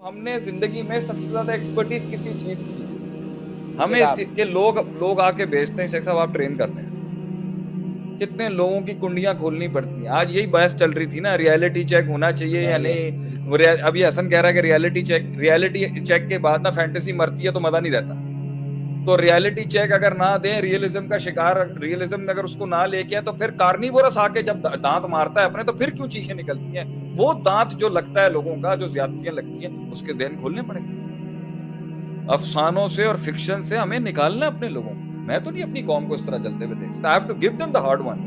ہم نے زندگی میں سب سے زیادہ ایکسپرٹیز کسی چیز کی ہمیں اس چیز کے لوگ آ کے بیچتے ہیں شیخ صاحب آپ ٹرین کرتے ہیں کتنے لوگوں کی کنڈیاں کھولنی پڑتی ہیں. آج یہی بحث چل رہی تھی نا ریالٹی چیک ہونا چاہیے یا نہیں. ابھی حسن کہہ رہا ہے کہ ریالٹی چیک کے بعد نا فینٹیسی مرتی ہے تو مزہ نہیں رہتا. تو ریالٹی چیک اگر نہ دیں ریئلزم کا شکار ریئلزم میں اگر اس کو نہ لے کے تو پھر کارنیورس آ کے جب دانت مارتا ہے اپنے تو پھر کیوں چیخیں نکلتی ہیں. وہ دانت جو لگتا ہے لوگوں کا جو زیادتیاں لگتی ہیں اس کے ذہن کھولنے پڑیں گے. افسانوں سے اور فکشن سے ہمیں نکالنا اپنے لوگوں کو. میں تو نہیں اپنی قوم کو اس طرح چلتے ہوئے دیکھتا. I have to give them the hard one.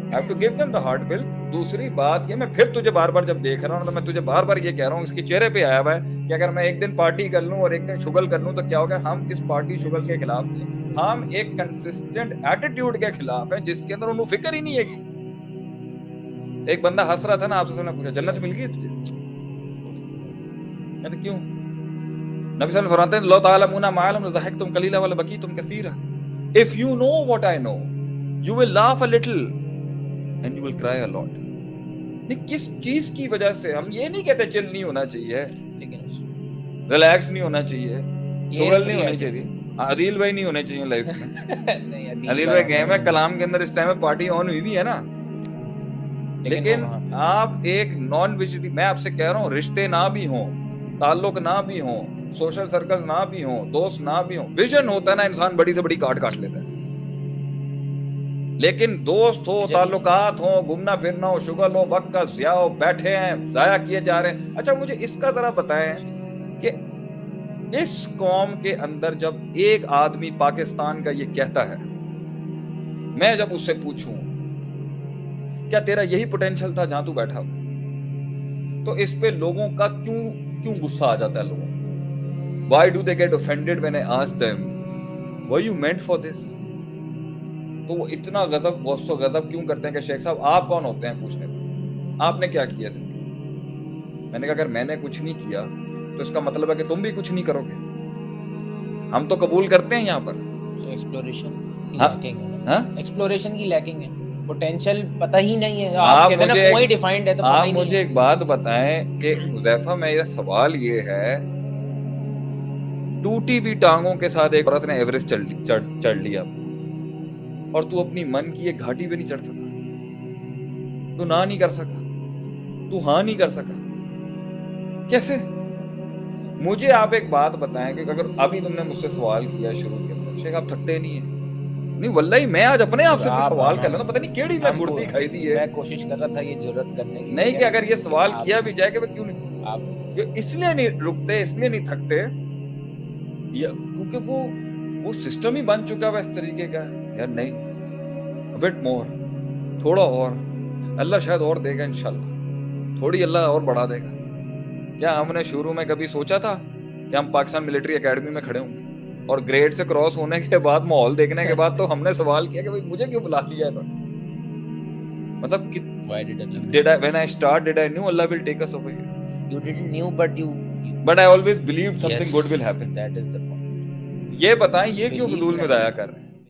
I have to give them the hard bill. دوسری بات یہ میں پھر تجھے بار بار جب دیکھ رہا ہوں تو میں تجھے بار بار یہ کہہ رہا ہوں اس کے چہرے پہ آیا ہوا ہے کہ اگر میں ایک دن پارٹی کر لوں اور ایک دن شغل کر لوں تو کیا ہوگا. ہم اس پارٹی شغل کے خلاف نہیں, ہم ایک کنسسٹنٹ ایٹیٹیوڈ کے خلاف ہیں جس کے اندر انہوں فکر ہی نہیں ہے گی. ایک بندہ ہنس رہا تھا نا آپ سے نے پوچھا جنت مل گئی تجھے کیوں. نبی صلی اللہ علیہ وسلم فرماتے ہیں لو تعلمون ما علم لضحكتم قليلا ولبكيتم كثيرا. If you know what I know you will laugh a little and you will cry a lot. نہیں کس چیز کی وجہ سے ہم یہ نہیں کہتے چل نہیں ہونا چاہیے لیکن ریلیکس نہیں ہونا چاہیے شغل نہیں ہونی چاہیے. عدیل بھائی نہیں ہونے چاہیے لائف میں. عدیل بھائی گئے ہیں کلام کے اندر اس ٹائم میں پارٹی آن ہوئی بھی ہے نا. لیکن آپ ایک نان ویجیٹیرین میں آپ سے کہہ رہا ہوں رشتے نہ بھی ہوں تعلق نہ بھی ہوں سوشل سرکل نہ بھی ہوں دوست نہ بھی ہوں ویژن ہوتا ہے نا انسان بڑی سے بڑی کاٹ لیتا ہے. لیکن دوست ہو تعلقات ہو گھومنا پھرنا ہو شغل ہو وقت کا ضیاع ہو بیٹھے ہیں ضائع کیے جا رہے ہیں. اچھا مجھے اس کا ذرا بتائیں کہ اس قوم کے اندر جب ایک آدمی پاکستان کا یہ کہتا ہے میں جب اس سے پوچھوں کیا تیرا یہی پوٹینشل تھا جہاں تو بیٹھا ہو تو اس پہ لوگوں کا کیوں غصہ آ جاتا ہے لوگوں. Why do they get offended when I ask them were you meant for this. تو وہ اتنا غضب غصہ غضب کیوں کرتے ہیں کہ شیخ صاحب آپ کون ہوتے ہیں پوچھنے پر آپ نے کیا کیا زندگی. میں نے کہا اگر میں نے کچھ نہیں کیا تو اس کا مطلب ہے کہ تم بھی کچھ نہیں کرو گے. ہم تو قبول کرتے ہیں یہاں پر ایکسپلوریشن کی لیکنگ ہے پوٹینشیل پتہ ہی نہیں ہے. آپ کہتے ہیں نا کوئی ڈیفائنڈ ہے تو آپ مجھے ایک بات بتائیں کہ حذیفہ میرا سوال یہ ہے ٹوٹی ہوئی ٹانگوں کے ساتھ ایک عورت نے ایوریسٹ چڑھ لیا اور تو اپنی من کی ایک گھاٹی پہ نہیں چڑھ سکا. تو نہ نہیں کر سکا تو ہاں نہیں کر سکا کیسے. مجھے آپ ایک بات بتائیں کہ اگر ابھی تم نے مجھ سے سوال کیا شروع کے اندر شیخ آپ تھکتے نہیں ہیں. نہیں واللہ میں آج اپنے آپ سے سوال کر رہا ہوں پتہ نہیں کیڑی میں گڑتی کھائی دی ہے. میں کوشش کر رہا تھا یہ جرات کرنے کی نہیں کہ اگر یہ سوال کیا بھی جائے کہ کیوں نہیں آپ اس لیے نہیں رکتے اس لیے نہیں تھکتے کیونکہ وہ سسٹم ہی بن چکا ہے اس طریقے کا. یار نہیں بٹ مور تھوڑا اور اللہ شاید اور دے گا انشاءاللہ تھوڑی اللہ اور بڑھا دے گا. کیا ہم نے شروع میں کبھی سوچا تھا کہ ہم پاکستان ملٹری اکیڈمی میں کھڑے ہوں گے اور گریڈ سے کراس ہونے کے بعد ماحول دیکھنے کے بعد تو ہم نے سوال کیا کہ مجھے کیوں بلا لیا ہے مطلب when I start did I knew Allah will take us over here. You didn't knew but I always believed something good will happen. That is the point. یہ بتائیں یہ کیوں فضول میں ضائع کر رہے ہیں.